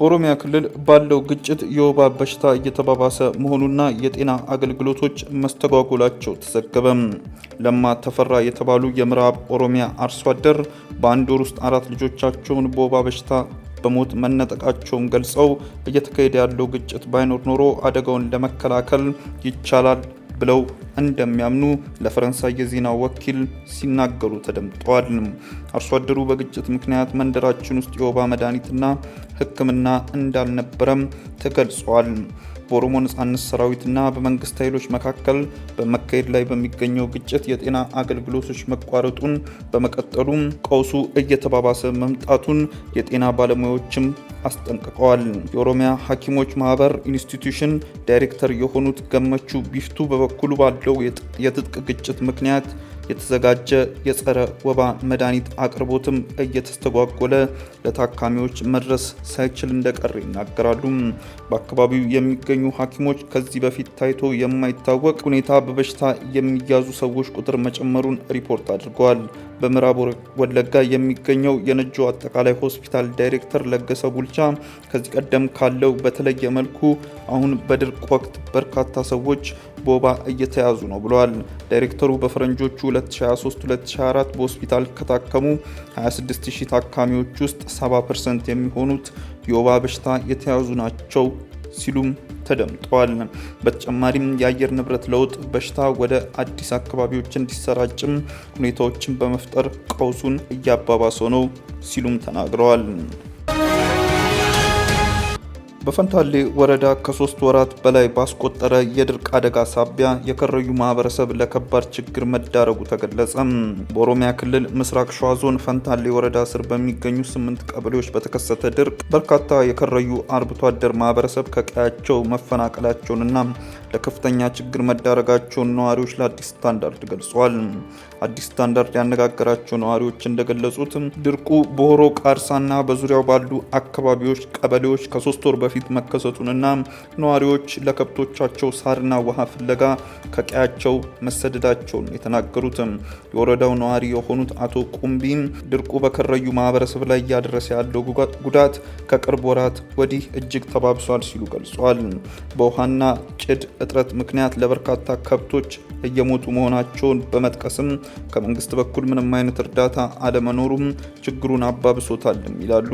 በኦሮሚያ ክልል ባለው ግጭት የወባ በሽታ እየተባባሰ መሆኑና የጤና አገልግሎቶች መስተጓጎላቸው ተዘገበ። ለማ ተፈራ የተባሉ የምዕራብ ኦሮሚያ አርሶ አደር በአንድ ወር ውስጥ 4 ልጆቻቸውን በወባ በሽታ በሞት መነጠቃቸውን ገልጸው እየተካሄደ ያለው ግጭት ባይኖር ኖሮ አደጋውን ለመከላከል ይቻላል ብለው እንደሚያምኑ ለፈረንሳይ የዜና ወኪል ሲናገሩ ተደምጠዋል። አርሶ አደሩ በግጭት ምክንያት መንደራችን ውስጥ የወባ መድኃኒትና ሕክምና እንዳልነበረም ተገልጿል። በኦሮሞ ነጻነት ሰራዊትና በመንግስት ኃይሎች መካከል በመካሄድ ላይ በሚገኘው ግጭት የጤና አገልግሎቶች መቋረጡን በመቀጠሉም ቀውሱ እየተባባሰ መምጣቱን የጤና ባለሙያዎችም አስጠንቅቀዋል። የኦሮሚያ ሐኪሞች ማህበር ኢንስቲትዩሽን ዳይሬክተር የሆኑት ገመቹ ቢፍቱ በበኩሉ ባለው የትጥቅ ግጭት ምክንያት የተዘጋጀ የጸረ ወባ መድኃኒት አቅርቦትም እየተስተጓጎለ ለታካሚዎች መድረስ ሳይችል እንደቀረ ይናገራሉ። በአካባቢው የሚገኙ ሐኪሞች ከዚህ በፊት ታይቶ የማይታወቅ ሁኔታ በበሽታ የሚያዙ ሰዎች ቁጥር መጨመሩን ሪፖርት አድርገዋል። በምዕራብ ወለጋ የሚገኘው የነጆ አጠቃላይ ሆስፒታል ዳይሬክተር ለገሰ ቡልቻ ከዚህ ቀደም ካለው በተለየ መልኩ አሁን በድርቅ ወቅት በርካታ ሰዎች በወባ እየተያዙ ነው ብለዋል። ዳይሬክተሩ በፈረንጆቹ 2023-2024 በሆስፒታል ከታከሙ 26000 ታካሚዎች ውስጥ 70% የሚሆኑት የወባ በሽታ የተያዙ ናቸው ሲሉም ተደምጠዋል። በተጨማሪም የአየር ንብረት ለውጥ በሽታ ወደ አዲስ አካባቢዎች እንዲሰራጭም ሁኔታዎችን በመፍጠር ቀውሱን እያባባሰው ነው ሲሉም ተናግረዋል። በፈንታሌ ወረዳ ከ3 ወራት በላይ ባስቆጠረ የድርቅ አደጋ ሳቢያ የከረዩ ማህበረሰብ ለከባድ ችግር መዳረጉ ተገለጸ። በኦሮሚያ ክልል ምስራቅ ሸዋ ዞን ፈንታሌ ወረዳ ስር በሚገኙ 8 ቀበሌዎች በተከሰተ ድርቅ በርካታ የከረዩ አርብቶ አደር ማህበረሰብ ከቀያቸው መፈናቀላቸውንና ለከፍተኛ ችግር መዳረጋቸውን ነዋሪዎች ለአዲስ ስታንዳርድ ገልጸዋል። አዲስ ስታንዳርድ ያነጋገራቸው ነዋሪዎች እንደገለጹት ድርቁ በሆሮ ቃርሳና በዙሪያው ባሉ አካባቢዎች ቀበሌዎች ከ3 ወር በፊት መከሰቱንና ነዋሪዎች ለከብቶቻቸው ሳርና ውሃ ፍለጋ ከቀያቸው መሰደዳቸውን የተናገሩት የወረዳው ነዋሪ የሆኑት አቶ ቁምቢን ድርቁ በከረዩ ማህበረሰብ ላይ እያደረሰ ያለው ጉዳት ከቅርብ ወራት ወዲህ እጅግ ተባብሷል ሲሉ ገልጸዋል። በውሃና ጭድ እጥረት ምክንያት ለበርካታ ከብቶች እየሞቱ መሆናቸውን በመጥቀስም ከመንግስት በኩል ምንም አይነት እርዳታ አለመኖሩም ችግሩን አባብሶታል ይላሉ።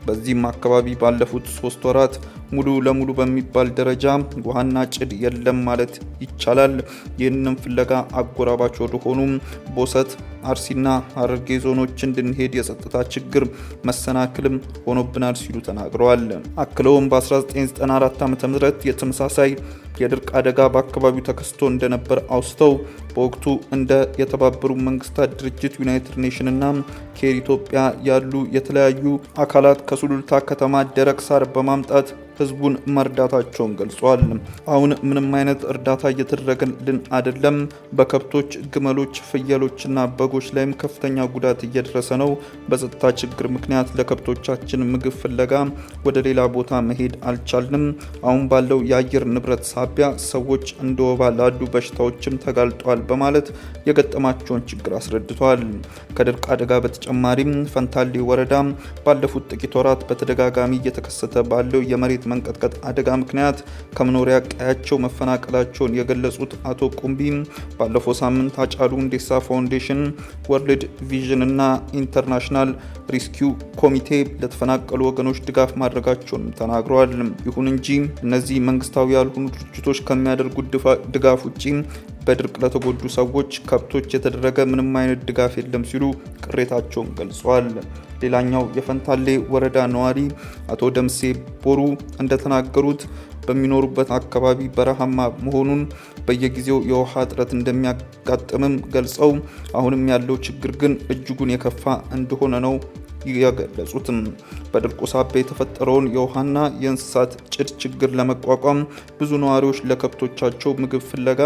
በዚህም አካባቢ ባለፉት 3 ወራት ሙሉ ለሙሉ በሚባል ደረጃ ውሃና ጭድ የለም ማለት ይቻላል። ይህንን ፍለጋ አጎራባች ወደሆኑ ቦሰት፣ አርሲና ሐረርጌ ዞኖች እንድንሄድ የጸጥታ ችግር መሰናክልም ሆኖብናል ሲሉ ተናግረዋል። አክለውም በ1994 ዓ.ም የተመሳሳይ የድርቅ አደጋ በአካባቢው ተከስቶ እንደነበር አውስተው በወቅቱ እንደ የተባበሩት መንግስታት ድርጅት፣ ዩናይትድ ኔሽን እና ኬር ኢትዮጵያ ያሉ የተለያዩ አካላት ከሱሉልታ ከተማ ደረቅ ሳር በማምጣት ህዝቡን መርዳታቸውን ገልጿል። አሁን ምንም አይነት እርዳታ እየተደረገልን አይደለም። በከብቶች፣ ግመሎች፣ ፍየሎችና በጎች ላይም ከፍተኛ ጉዳት እየደረሰ ነው። በጸጥታ ችግር ምክንያት ለከብቶቻችን ምግብ ፍለጋ ወደ ሌላ ቦታ መሄድ አልቻልንም። አሁን ባለው የአየር ንብረት ሳቢያ ሰዎች እንደ ወባ ላሉ በሽታዎችም ተጋልጧል በማለት የገጠማቸውን ችግር አስረድቷል። ከድርቅ አደጋ በተጨማሪም ፈንታሌ ወረዳ ባለፉት ጥቂት ወራት በተደጋጋሚ እየተከሰተ ባለው የመሬት መንቀጥቀጥ አደጋ ምክንያት ከመኖሪያ ቀያቸው መፈናቀላቸውን የገለጹት አቶ ቁምቢ ባለፈው ሳምንት አጫሉ ሁንዴሳ ፋውንዴሽን፣ ወርልድ ቪዥን እና ኢንተርናሽናል ሪስኪው ኮሚቴ ለተፈናቀሉ ወገኖች ድጋፍ ማድረጋቸውን ተናግረዋል። ይሁን እንጂ እነዚህ መንግስታዊ ያልሆኑ ድርጅቶች ከሚያደርጉት ድጋፍ ውጪ በድርቅ ለተጎዱ ሰዎች፣ ከብቶች የተደረገ ምንም አይነት ድጋፍ የለም ሲሉ ቅሬታቸውን ገልጸዋል። ሌላኛው የፈንታሌ ወረዳ ነዋሪ አቶ ደምሴ ቦሩ እንደተናገሩት በሚኖሩበት አካባቢ በረሃማ መሆኑን በየጊዜው የውሃ እጥረት እንደሚያጋጥምም ገልጸው አሁንም ያለው ችግር ግን እጅጉን የከፋ እንደሆነ ነው የገለጹትም። በድርቁ ሳቢያ የተፈጠረውን የውሃና የእንስሳት ጭድ ችግር ለመቋቋም ብዙ ነዋሪዎች ለከብቶቻቸው ምግብ ፍለጋ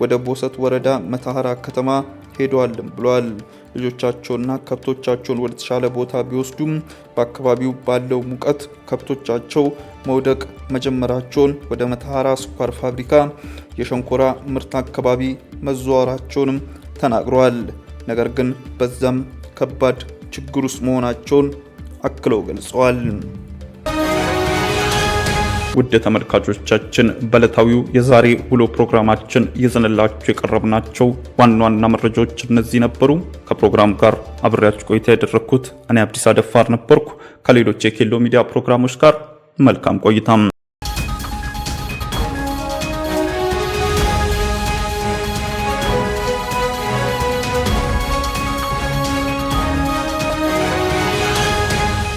ወደ ቦሰት ወረዳ መታሃራ ከተማ ሄደዋልም ብለዋል። ልጆቻቸውና ከብቶቻቸውን ወደ ተሻለ ቦታ ቢወስዱም በአካባቢው ባለው ሙቀት ከብቶቻቸው መውደቅ መጀመራቸውን ወደ መታሃራ ስኳር ፋብሪካ የሸንኮራ ምርት አካባቢ መዘዋወራቸውንም ተናግረዋል። ነገር ግን በዛም ከባድ ችግር ውስጥ መሆናቸውን አክለው ገልጸዋል። ውድ ተመልካቾቻችን በዕለታዊው የዛሬ ውሎ ፕሮግራማችን ይዘንላችሁ የቀረብናቸው ዋና ዋና መረጃዎች እነዚህ ነበሩ። ከፕሮግራም ጋር አብሬያችሁ ቆይታ ያደረኩት እኔ አብዲስ አደፋር ነበርኩ። ከሌሎች የኬሎ ሚዲያ ፕሮግራሞች ጋር መልካም ቆይታም